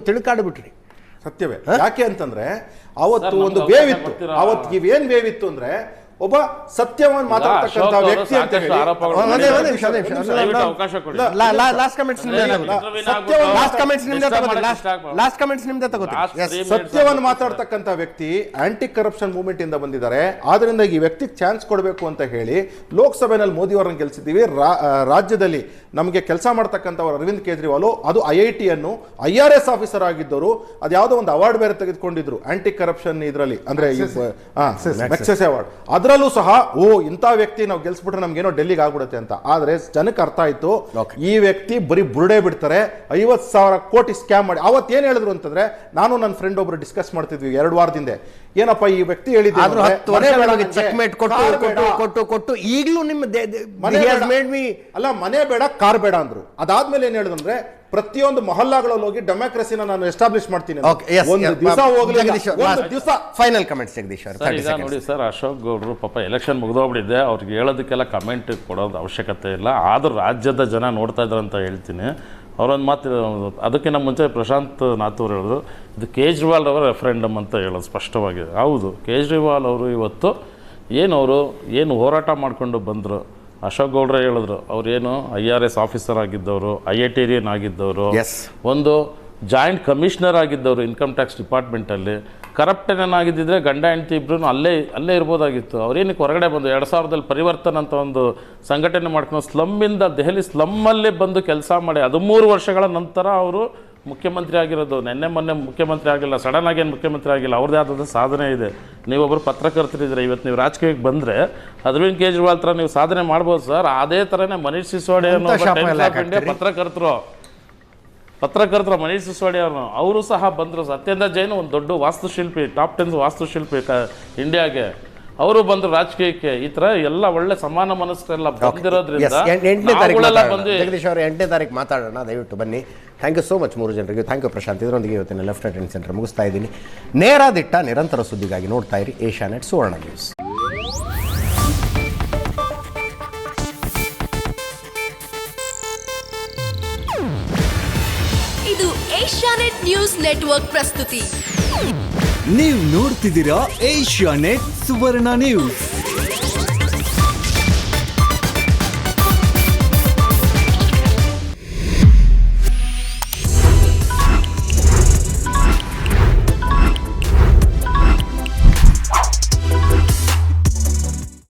ತಿಳ್ಕಾಡ್ಬಿಟ್ರಿ. ಸತ್ಯವೇ. ಯಾಕೆ ಅಂತಂದ್ರೆ ಅವತ್ತು ಒಂದು ವೇವ್ ಇತ್ತು. ಅವತ್ತು ಇವೇನ್ ವೇವ್ ಇತ್ತು ಅಂದ್ರೆ ಒಬ್ಬ ಸತ್ಯವನ್ನು ಮಾತಾಡ್ತಕ್ಕಂಥ ವ್ಯಕ್ತಿ ಅಂತ ಹೇಳಿ ಸತ್ಯವನ್ನು ಮಾತಾಡ್ತಕ್ಕಂಥ ವ್ಯಕ್ತಿ ಆಂಟಿ ಕರಪ್ಷನ್ ಮೂವ್ಮೆಂಟ್ ಇಂದ ಬಂದಿದ್ದಾರೆ. ಆದ್ರಿಂದ ಈ ವ್ಯಕ್ತಿಗೆ ಚಾನ್ಸ್ ಕೊಡಬೇಕು ಅಂತ ಹೇಳಿ ಲೋಕಸಭೆನಲ್ಲಿ ಮೋದಿ ಅವರನ್ನು ಗೆಲ್ಸಿದ್ದೀವಿ. ರಾಜ್ಯದಲ್ಲಿ ನಮಗೆ ಕೆಲಸ ಮಾಡ್ತಕ್ಕಂಥವ್ರು ಅರವಿಂದ್ ಕೇಜ್ರಿವಾಲ್, ಅದು IIT ಅನ್ನು IRS ಆಫೀಸರ್ ಆಗಿದ್ದವರು, ಅದು ಯಾವುದೋ ಒಂದು ಅವಾರ್ಡ್ ಬೇರೆ ತೆಗೆದುಕೊಂಡಿದ್ರು ಆಂಟಿ ಕರಪ್ಷನ್ ಇದರಲ್ಲಿ, ಅಂದ್ರೆ ಮೆಕ್ಸೆಸ್ ಅವಾರ್ಡ್. ಅದರಲ್ಲೂ ಸಹ ಇಂಥ ವ್ಯಕ್ತಿ ನಾವು ಗೆಲ್ಸ್ಬಿಟ್ರೆ ನಮ್ಗೇನೋ ಡೆಲ್ಲಿಗೆ ಆಗ್ಬಿಡುತ್ತೆ ಅಂತ. ಆದ್ರೆ ಜನಕ್ಕೆ ಅರ್ಥ ಆಯ್ತು ಈ ವ್ಯಕ್ತಿ ಬರೀ ಬುರುಡೆ ಬಿಡ್ತಾರೆ. 50,000 ಕೋಟಿ ಸ್ಕ್ಯಾಮ್ ಮಾಡಿ ಅವತ್ತು ಏನ್ ಹೇಳಿದ್ರು ಅಂತಂದ್ರೆ, ನಾನು ನನ್ನ ಫ್ರೆಂಡ್ ಒಬ್ರು ಡಿಸ್ಕಸ್ ಮಾಡ್ತಿದ್ವಿ 2 ವಾರದಿಂದ, ಏನಪ್ಪ ಈ ವ್ಯಕ್ತಿ ಹೇಳಿದ್ರು ಈಗಲೂ ನಿಮ್ಮ ಅಲ್ಲ ಮನೆ ಬೇಡ ಕಾರ್ ಬೇಡ ಅಂದ್ರು. ಅದಾದ್ಮೇಲೆ ಏನ್ ಹೇಳಿದ್ರೆ, ಪ್ರತಿಯೊಂದು ಮೊಹಲ್ಲಾಗಳಲ್ಲಿ ಹೋಗಿ ಡೆಮೋಕ್ರಸಿನ ನಾನು ಎಸ್ಟಾಬ್ಲಿಷ್ ಮಾಡ್ತೀನಿ. ಫೈನಲ್ ಕಮೆಂಟ್ಸ್ ಜಗದೀಶ್ ಅವರು. ಈಗ ನೋಡಿ ಸರ್, ಅಶೋಕ್ ಗೌಡ್ರು ಪಾಪ ಎಲೆಕ್ಷನ್ ಮುಗಿದೋಗ್ಬಿಟ್ಟಿದೆ, ಅವ್ರಿಗೆ ಹೇಳೋದಕ್ಕೆಲ್ಲ ಕಮೆಂಟ್ ಕೊಡೋದು ಅವಶ್ಯಕತೆ ಇಲ್ಲ. ಆದರೂ ರಾಜ್ಯದ ಜನ ನೋಡ್ತಾ ಇದ್ದಾರೆ ಅಂತ ಹೇಳ್ತೀನಿ. ಅವರೊಂದು ಮಾತು, ಅದಕ್ಕಿಂತ ಮುಂಚೆ ಪ್ರಶಾಂತ್ ನಾಥೂರ್ ಹೇಳಿದ್ರು ಇದು ಕೇಜ್ರಿವಾಲ್ ಅವರ ರೆಫರೆಂಡಮ್ ಅಂತ ಹೇಳೋದು ಸ್ಪಷ್ಟವಾಗಿದೆ. ಹೌದು, ಕೇಜ್ರಿವಾಲ್ ಅವರು ಇವತ್ತು ಏನು ಹೋರಾಟ ಮಾಡಿಕೊಂಡು ಬಂದರು. ಅಶೋಕ್ ಗೌಡ್ರೆ ಹೇಳಿದ್ರು, ಅವ್ರೇನು IRS ಆಫೀಸರ್ ಆಗಿದ್ದವರು, IITian ಆಗಿದ್ದವರು, ಒಂದು ಜಾಯಿಂಟ್ ಕಮಿಷನರ್ ಆಗಿದ್ದವರು ಇನ್ಕಮ್ ಟ್ಯಾಕ್ಸ್ ಡಿಪಾರ್ಟ್ಮೆಂಟಲ್ಲಿ. ಕರಪ್ಟನ್ ಏನಾಗಿದ್ದಿದ್ರೆ ಗಂಡ ಹೆಂಡತಿ ಇಬ್ಬರೂ ಅಲ್ಲೇ ಇರ್ಬೋದಾಗಿತ್ತು. ಅವ್ರೇನಕ್ಕೆ ಹೊರಗಡೆ ಬಂದು 2000ರಲ್ಲಿ ಪರಿವರ್ತನ್ ಅಂತ ಒಂದು ಸಂಘಟನೆ ಮಾಡ್ಕೊಂಡು ಸ್ಲಮ್ಮಿಂದ ದೆಹಲಿ ಸ್ಲಮ್ಮಲ್ಲೇ ಬಂದು ಕೆಲಸ ಮಾಡಿ 13 ವರ್ಷಗಳ ನಂತರ ಅವರು ಮುಖ್ಯಮಂತ್ರಿ ಆಗಿರೋದು. ಮೊನ್ನೆ ಮುಖ್ಯಮಂತ್ರಿ ಆಗಿಲ್ಲ, ಸಡನ್ ಆಗಿ ಏನು ಮುಖ್ಯಮಂತ್ರಿ ಆಗಿಲ್ಲ. ಅವ್ರದ್ದೇ ಆದ ಸಾಧನೆ ಇದೆ. ನೀವೊಬ್ಬರು ಪತ್ರಕರ್ತರಿದ್ರೆ, ಇವತ್ತು ನೀವು ರಾಜಕೀಯಕ್ಕೆ ಬಂದರೆ ಅರವಿಂದ್ ಕೇಜ್ರಿವಾಲ್ ಥರ ನೀವು ಸಾಧನೆ ಮಾಡ್ಬೋದು ಸರ್. ಅದೇ ಥರನೇ ಮನೀಶ್ ಸಿಸೋಡಿಯಾ ಪತ್ರಕರ್ತರು ಮನೀಶ್ ಸಿಸೋಡಿಯಾ ಅವರು ಸಹ ಬಂದರು. ಸತ್ಯೇಂದ್ರ ಜೈನ್ ಒಂದು ದೊಡ್ಡ ವಾಸ್ತುಶಿಲ್ಪಿ, ಟಾಪ್ 10 ವಾಸ್ತುಶಿಲ್ಪಿ ಇಂಡಿಯಾಗೆ, ಅವರು ಬಂದರು ರಾಜಕೀಯಕ್ಕೆ. ಈ ಥರ ಎಲ್ಲ ಒಳ್ಳೆ ಸಮಾನ ಮನಸ್ಕರೆಲ್ಲ ಬಂದಿರೋದ್ರಿಂದ 8ನೇ ತಾರೀಕು ಮಾತಾಡೋಣ. ದಯವಿಟ್ಟು ಬನ್ನಿ. ಥ್ಯಾಂಕ್ ಯು ಸೋ ಮಚ್ 3 ಜನರಿಗೆ. Thank you Prashant. ಇದರೊಂದಿಗೆ ಇವತ್ತಿನ ಲೆಫ್ಟ್ ರೈಟ್ ಅಂಡ್ ಸೆಂಟರ್ ಮುಗಿಸ್ತಾ ಇದ್ದೀನಿ. ನೇರ ದಿಟ್ಟ ನಿರಂತರ ಸುದ್ದಿಗಾಗಿ ನೋಡ್ತಾ ಇರಿ ಏಷ್ಯಾನೆಟ್ ಸುವರ್ಣ ನ್ಯೂಸ್. ಇದು ಏಷ್ಯಾನೆಟ್ ನ್ಯೂಸ್ ನೆಟ್ವರ್ಕ್ ಪ್ರಸ್ತುತಿ. ನೀವು ನೋಡ್ತಿದ್ದೀರಾ ಏಷ್ಯಾನೆಟ್ ಸುವರ್ಣ ನ್ಯೂಸ್.